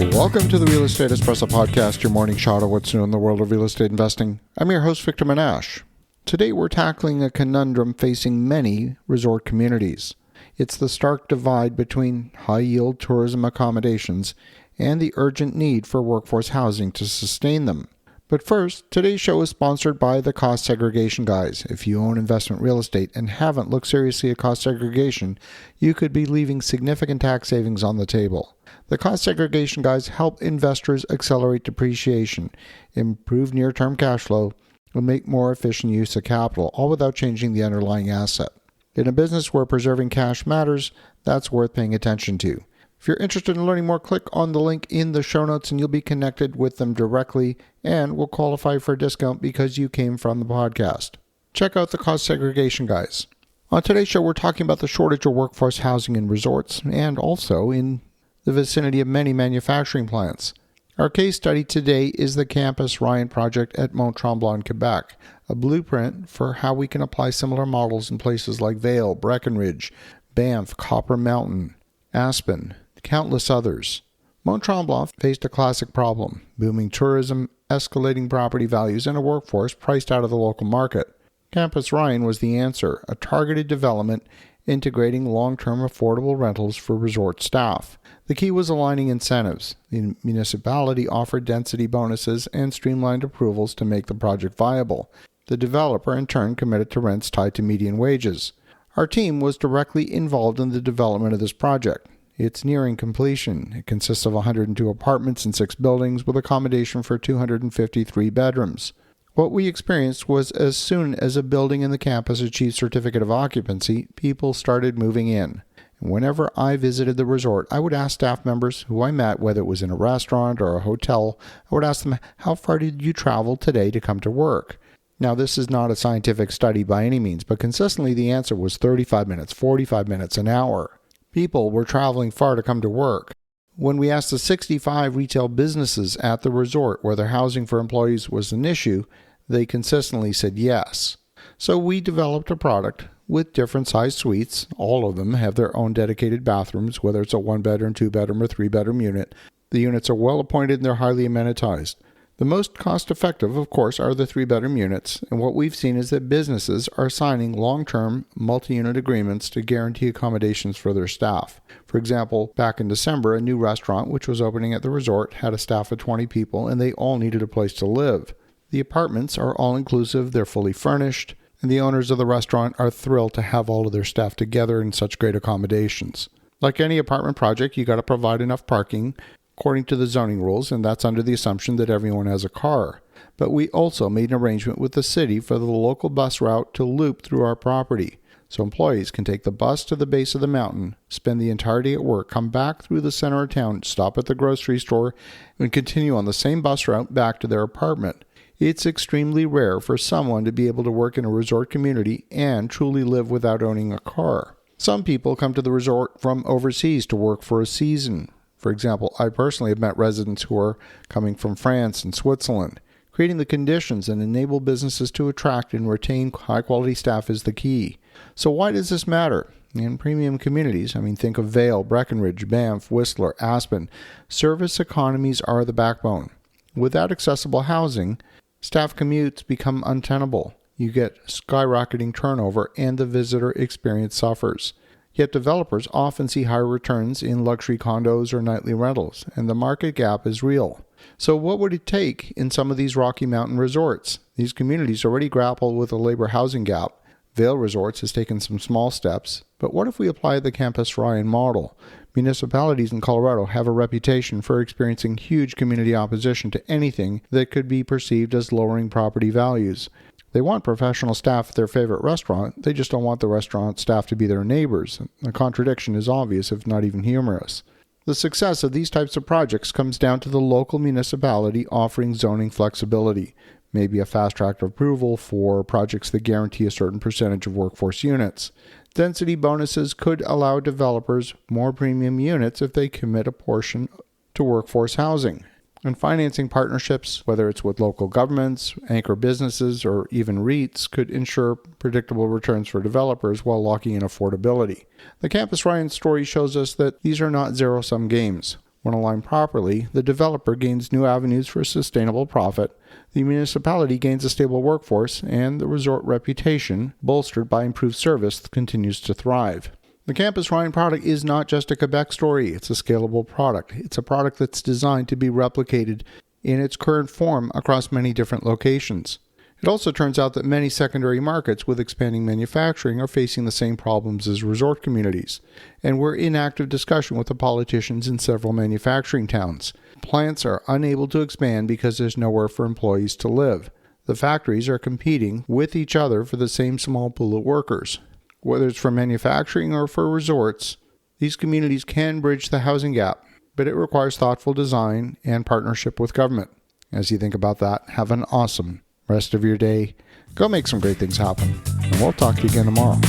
Welcome to the Real Estate Espresso Podcast, your morning shot of what's new in the world of real estate investing. I'm your host, Victor Menashe. Today we're tackling a conundrum facing many resort communities. It's the stark divide between high-yield tourism accommodations and the urgent need for workforce housing to sustain them. But first, today's show is sponsored by the Cost Segregation Guys. If you own investment real estate and haven't looked seriously at cost segregation, you could be leaving significant tax savings on the table. The Cost Segregation Guys help investors accelerate depreciation, improve near-term cash flow, and make more efficient use of capital, all without changing the underlying asset. In a business where preserving cash matters, that's worth paying attention to. If you're interested in learning more, click on the link in the show notes and you'll be connected with them directly and will qualify for a discount because you came from the podcast. Check out the Cost Segregation Guys. On today's show, we're talking about the shortage of workforce housing in resorts and also in the vicinity of many manufacturing plants. Our case study today is the Campus Ryan project at Mont-Tremblant, Quebec, a blueprint for how we can apply similar models in places like Vail, Breckenridge, Banff, Copper Mountain, Aspen, countless others. Mont-Tremblant faced a classic problem: booming tourism, escalating property values, and a workforce priced out of the local market. Campus Ryan was the answer, a targeted development integrating long-term affordable rentals for resort staff. The key was aligning incentives. The municipality offered density bonuses and streamlined approvals to make the project viable. The developer, in turn, committed to rents tied to median wages. Our team was directly involved in the development of this project. It's nearing completion. It consists of 102 apartments and 6 buildings with accommodation for 253 bedrooms. What we experienced was as soon as a building in the campus achieved certificate of occupancy, people started moving in. And whenever I visited the resort, I would ask staff members who I met, whether it was in a restaurant or a hotel, I would ask them, how far did you travel today to come to work? Now, this is not a scientific study by any means, but consistently the answer was 35 minutes, 45 minutes, an hour. People were traveling far to come to work. When we asked the 65 retail businesses at the resort whether housing for employees was an issue, they consistently said yes. So we developed a product with different size suites. All of them have their own dedicated bathrooms, whether it's a 1-bedroom, 2-bedroom, or 3-bedroom unit. The units are well appointed and they're highly amenitized. The most cost-effective, of course, are the 3-bedroom units, and what we've seen is that businesses are signing long-term multi-unit agreements to guarantee accommodations for their staff. For example, back in December, a new restaurant, which was opening at the resort, had a staff of 20 people, and they all needed a place to live. The apartments are all-inclusive, they're fully furnished, and the owners of the restaurant are thrilled to have all of their staff together in such great accommodations. Like any apartment project, you got to provide enough parking according to the zoning rules, and that's under the assumption that everyone has a car. But we also made an arrangement with the city for the local bus route to loop through our property, so employees can take the bus to the base of the mountain, spend the entire day at work, come back through the center of town, stop at the grocery store, and continue on the same bus route back to their apartment. It's extremely rare for someone to be able to work in a resort community and truly live without owning a car. Some people come to the resort from overseas to work for a season. For example, I personally have met residents who are coming from France and Switzerland. Creating the conditions and enable businesses to attract and retain high-quality staff is the key. So why does this matter? In premium communities, think of Vail, Breckenridge, Banff, Whistler, Aspen, service economies are the backbone. Without accessible housing, staff commutes become untenable. You get skyrocketing turnover and the visitor experience suffers. Yet developers often see higher returns in luxury condos or nightly rentals, and the market gap is real. So what would it take in some of these Rocky Mountain resorts? These communities already grapple with a labor housing gap. Vail Resorts has taken some small steps, but what if we apply the Campus Ryan model? Municipalities in Colorado have a reputation for experiencing huge community opposition to anything that could be perceived as lowering property values. They want professional staff at their favorite restaurant, they just don't want the restaurant staff to be their neighbors. The contradiction is obvious, if not even humorous. The success of these types of projects comes down to the local municipality offering zoning flexibility, maybe a fast-track approval for projects that guarantee a certain percentage of workforce units. Density bonuses could allow developers more premium units if they commit a portion to workforce housing. And financing partnerships, whether it's with local governments, anchor businesses, or even REITs, could ensure predictable returns for developers while locking in affordability. The Campus Ryan story shows us that these are not zero-sum games. When aligned properly, the developer gains new avenues for sustainable profit, the municipality gains a stable workforce, and the resort reputation, bolstered by improved service, continues to thrive. The Campus Ryan product is not just a Quebec story, it's a scalable product. It's a product that's designed to be replicated in its current form across many different locations. It also turns out that many secondary markets with expanding manufacturing are facing the same problems as resort communities, and we're in active discussion with the politicians in several manufacturing towns. Plants are unable to expand because there's nowhere for employees to live. The factories are competing with each other for the same small pool of workers. Whether it's for manufacturing or for resorts, these communities can bridge the housing gap, but it requires thoughtful design and partnership with government. As you think about that, have an awesome rest of your day. Go make some great things happen, and we'll talk to you again tomorrow.